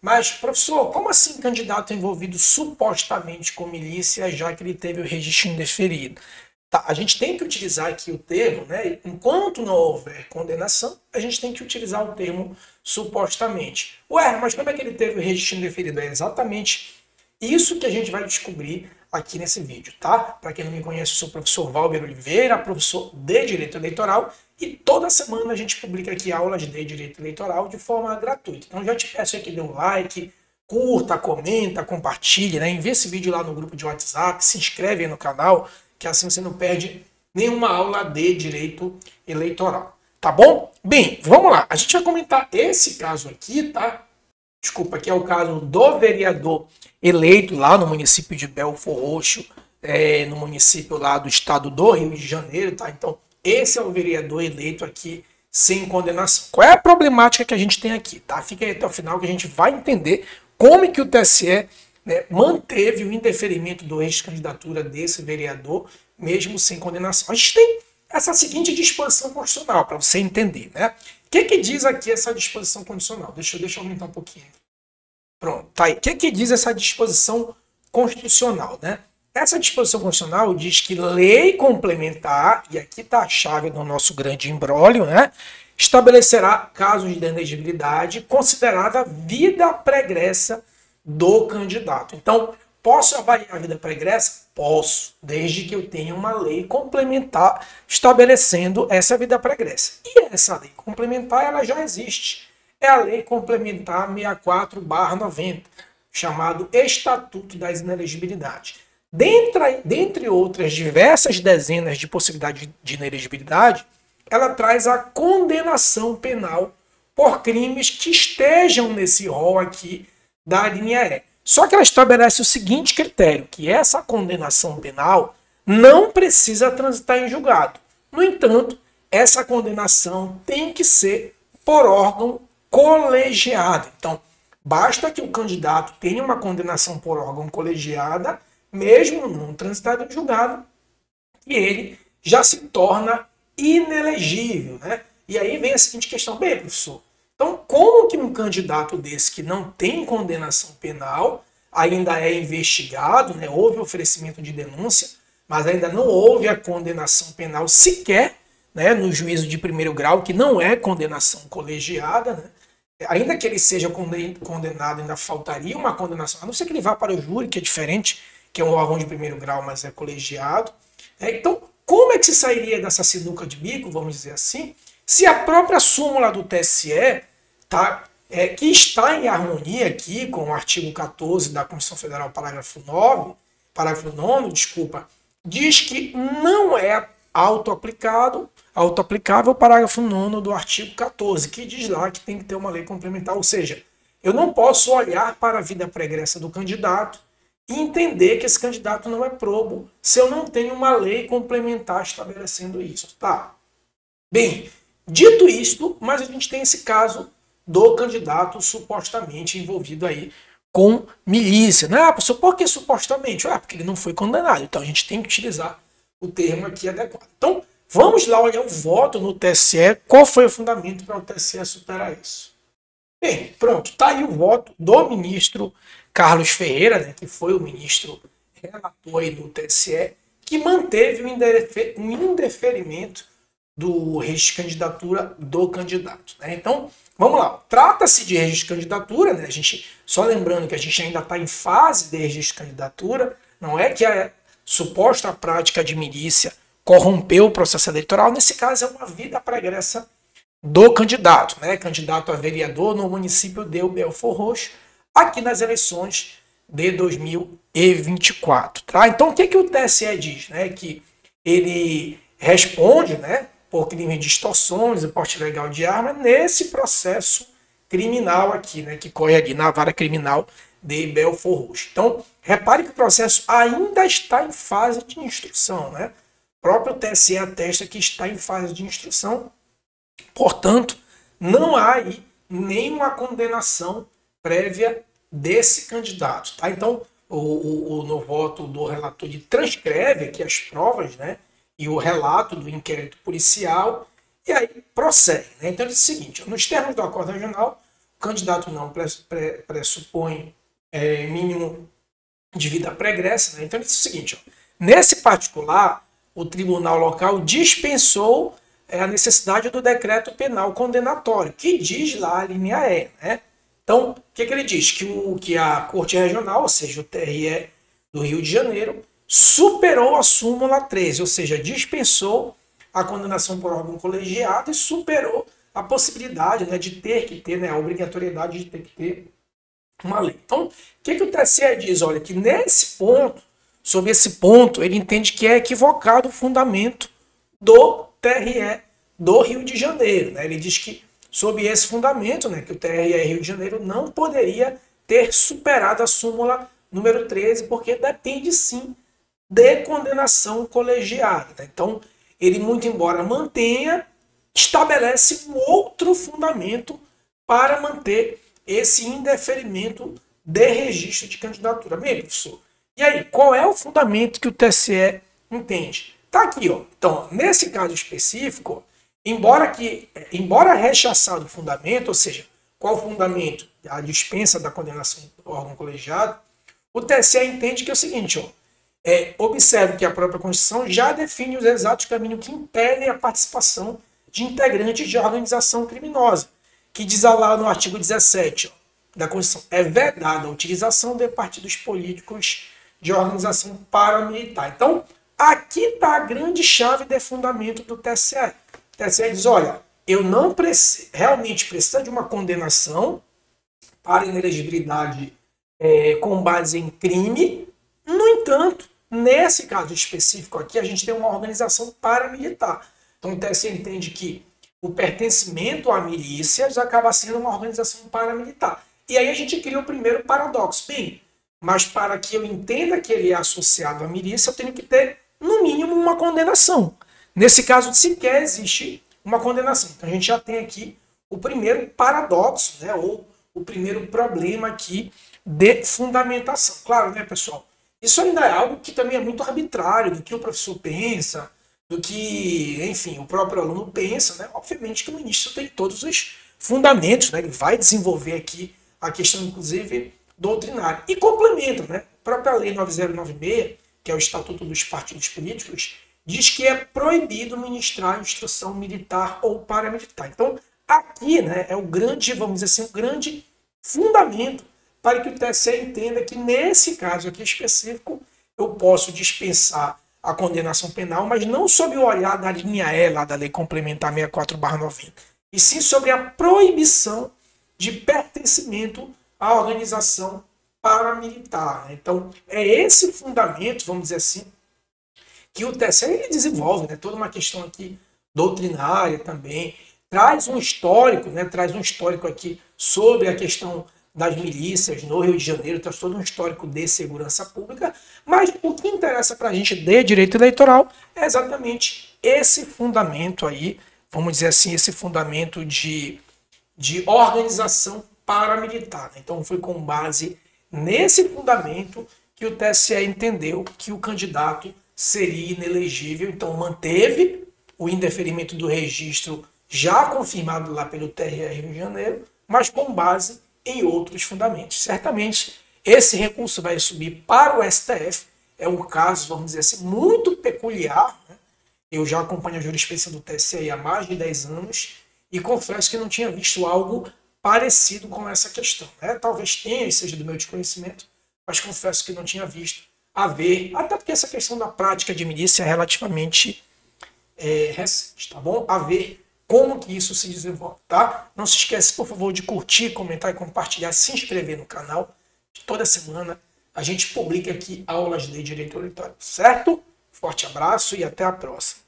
Mas, professor, como assim candidato envolvido supostamente com milícia, já que ele teve o registro indeferido? Tá, a gente tem que utilizar aqui o termo, né? Enquanto não houver condenação, a gente tem que utilizar o termo supostamente. Ué, mas como é que ele teve o registro indeferido? É exatamente isso que a gente vai descobrir aqui nesse vídeo, tá? Para quem não me conhece, eu sou o professor Valber Oliveira, professor de Direito Eleitoral, e toda semana a gente publica aqui aulas de Direito Eleitoral de forma gratuita. Então já te peço aqui, dê um like, curta, comenta, compartilha, né? Envia esse vídeo lá no grupo de WhatsApp, se inscreve aí no canal, que assim você não perde nenhuma aula de Direito Eleitoral, tá bom? Bem, vamos lá. A gente vai comentar esse caso aqui, tá? Desculpa, que é o caso do vereador eleito lá no município de Belford Roxo, no município lá do estado do Rio de Janeiro, tá? Então, esse é o vereador eleito aqui sem condenação. Qual é a problemática que a gente tem aqui, tá? Fica aí até o final que a gente vai entender como é que o TSE, né, manteve o indeferimento do ex-candidatura desse vereador, mesmo sem condenação. A gente tem essa seguinte disposição constitucional, para você entender, né? O que diz aqui essa disposição constitucional? Deixa eu aumentar um pouquinho. Pronto, tá aí. O que diz essa disposição constitucional, né? Essa disposição constitucional diz que lei complementar, e aqui está a chave do nosso grande imbróglio, né? Estabelecerá casos de inelegibilidade considerada vida pregressa do candidato. Então, posso avaliar a vida pregressa? Posso, desde que eu tenha uma lei complementar estabelecendo essa vida pregressa. E essa lei complementar, ela já existe. É a Lei Complementar 64/90, chamado Estatuto das Inelegibilidades. Dentre outras diversas dezenas de possibilidades de inelegibilidade, ela traz a condenação penal por crimes que estejam nesse rol aqui da linha E. Só que ela estabelece o seguinte critério, que essa condenação penal não precisa transitar em julgado. No entanto, essa condenação tem que ser por órgão colegiado. Então, basta que o candidato tenha uma condenação por órgão colegiada, mesmo não transitado em julgado, e ele já se torna inelegível, né? E aí vem a seguinte questão, bem, professor, então como que um candidato desse que não tem condenação penal ainda é investigado, né? Houve oferecimento de denúncia, mas ainda não houve a condenação penal sequer, né, no juízo de primeiro grau, que não é condenação colegiada, né? Ainda que ele seja condenado, ainda faltaria uma condenação, a não ser que ele vá para o júri, que é diferente, que é um órgão de primeiro grau, mas é colegiado. Então, como é que se sairia dessa sinuca de bico, vamos dizer assim, se a própria súmula do TSE, tá, que está em harmonia aqui com o artigo 14 da Constituição Federal, parágrafo 9, desculpa, diz que não é autoaplicável o parágrafo 9º do artigo 14, que diz lá que tem que ter uma lei complementar, ou seja, eu não posso olhar para a vida pregressa do candidato e entender que esse candidato não é probo se eu não tenho uma lei complementar estabelecendo isso, tá? Bem, dito isto, mas a gente tem esse caso do candidato supostamente envolvido aí com milícia, né? Professor, por que supostamente? Porque ele não foi condenado, então a gente tem que utilizar o termo aqui adequado. Então, vamos lá olhar o voto no TSE, qual foi o fundamento para o TSE superar isso. Bem, pronto, está aí o voto do ministro Carlos Ferreira, né, que foi o ministro relator aí do TSE, que manteve o indeferimento do registro de candidatura do candidato, né? Então, vamos lá, trata-se de registro de candidatura, né? A gente, só lembrando que a gente ainda está em fase de registro de candidatura, não é que a suposta prática de milícia corrompeu o processo eleitoral, nesse caso é uma vida pregressa do candidato, né? Candidato a vereador no município de Belford Roxo, aqui nas eleições de 2024. Tá? Então o que o TSE diz? Né? Que ele responde, né, por crime de extorsões e porte ilegal de arma nesse processo criminal aqui, né, que corre aqui na vara criminal de Belford Roxo. Então, repare que o processo ainda está em fase de instrução, né? O próprio TSE atesta que está em fase de instrução, portanto, não há aí nenhuma condenação prévia desse candidato. Tá? Então, no voto do relator ele transcreve aqui as provas, né, e o relato do inquérito policial, e aí prossegue. Né? Então, ele diz o seguinte: nos termos do acordo regional, o candidato não pressupõe mínimo de vida pregressa, né? Então ele diz o seguinte, ó, nesse particular, o tribunal local dispensou a necessidade do decreto penal condenatório, que diz lá a linha E, né? Então, o que ele diz? Que a Corte Regional, ou seja, o TRE do Rio de Janeiro, superou a súmula 13, ou seja, dispensou a condenação por órgão colegiado e superou a possibilidade, né, de ter que ter, né, a obrigatoriedade de ter que ter uma lei. Então, o que o TSE diz? Olha, que nesse ponto, sobre esse ponto, ele entende que é equivocado o fundamento do TRE do Rio de Janeiro, né? Ele diz que, sob esse fundamento, né, que o TRE Rio de Janeiro não poderia ter superado a súmula número 13, porque depende sim de condenação colegiada. Né? Então, ele, muito embora mantenha, estabelece um outro fundamento para manter esse indeferimento de registro de candidatura. Bem, professor, e aí, qual é o fundamento que o TSE entende? Está aqui, ó. Então, nesse caso específico, embora rechaçado o fundamento, ou seja, qual o fundamento? A dispensa da condenação do órgão colegiado, o TSE entende que é o seguinte, ó, observe que a própria Constituição já define os exatos caminhos que impedem a participação de integrantes de organização criminosa, que diz lá no artigo 17 ó, da Constituição, é vedada a utilização de partidos políticos de organização paramilitar. Então, aqui está a grande chave de fundamento do TSE. O TSE diz, olha, eu não realmente preciso de uma condenação para inelegibilidade com base em crime. No entanto, nesse caso específico aqui, a gente tem uma organização paramilitar. Então, o TSE entende que o pertencimento a milícias acaba sendo uma organização paramilitar. E aí a gente cria o primeiro paradoxo. Bem, mas para que eu entenda que ele é associado à milícia, eu tenho que ter, no mínimo, uma condenação. Nesse caso, sequer existe uma condenação. Então, a gente já tem aqui o primeiro paradoxo, né, ou o primeiro problema aqui de fundamentação. Claro, né, pessoal? Isso ainda é algo que também é muito arbitrário, do que o professor pensa, do que, enfim, o próprio aluno pensa, né? Obviamente que o ministro tem todos os fundamentos, né? Ele vai desenvolver aqui a questão, inclusive, doutrinária. E complementa, né? A própria Lei 9096, que é o Estatuto dos Partidos Políticos, diz que é proibido ministrar instrução militar ou paramilitar. Então, aqui, né, é o grande, vamos dizer assim, o grande fundamento para que o TSE entenda que, nesse caso aqui específico, eu posso dispensar a condenação penal, mas não sob o olhar da linha E lá da Lei Complementar 64/90, e sim sobre a proibição de pertencimento à organização paramilitar. Então, é esse fundamento, vamos dizer assim, que o TSE desenvolve, né, toda uma questão aqui doutrinária também, traz um histórico, né, aqui sobre a questão das milícias no Rio de Janeiro, traz todo um histórico de segurança pública, mas o que interessa para a gente de direito eleitoral é exatamente esse fundamento aí, vamos dizer assim, esse fundamento de organização paramilitar. Então foi com base nesse fundamento que o TSE entendeu que o candidato seria inelegível, então manteve o indeferimento do registro já confirmado lá pelo TRE Rio de Janeiro, mas com base em outros fundamentos. Certamente esse recurso vai subir para o STF, é um caso, vamos dizer assim, muito peculiar, né? Eu já acompanho a jurisprudência do TSE há mais de 10 anos e confesso que não tinha visto algo parecido com essa questão. Né? Talvez tenha, seja do meu desconhecimento, mas confesso que não tinha visto haver, até porque essa questão da prática de milícia é relativamente recente, tá bom? A ver como que isso se desenvolve, tá? Não se esquece, por favor, de curtir, comentar e compartilhar, se inscrever no canal. Toda semana a gente publica aqui aulas de direito eleitoral, certo? Forte abraço e até a próxima.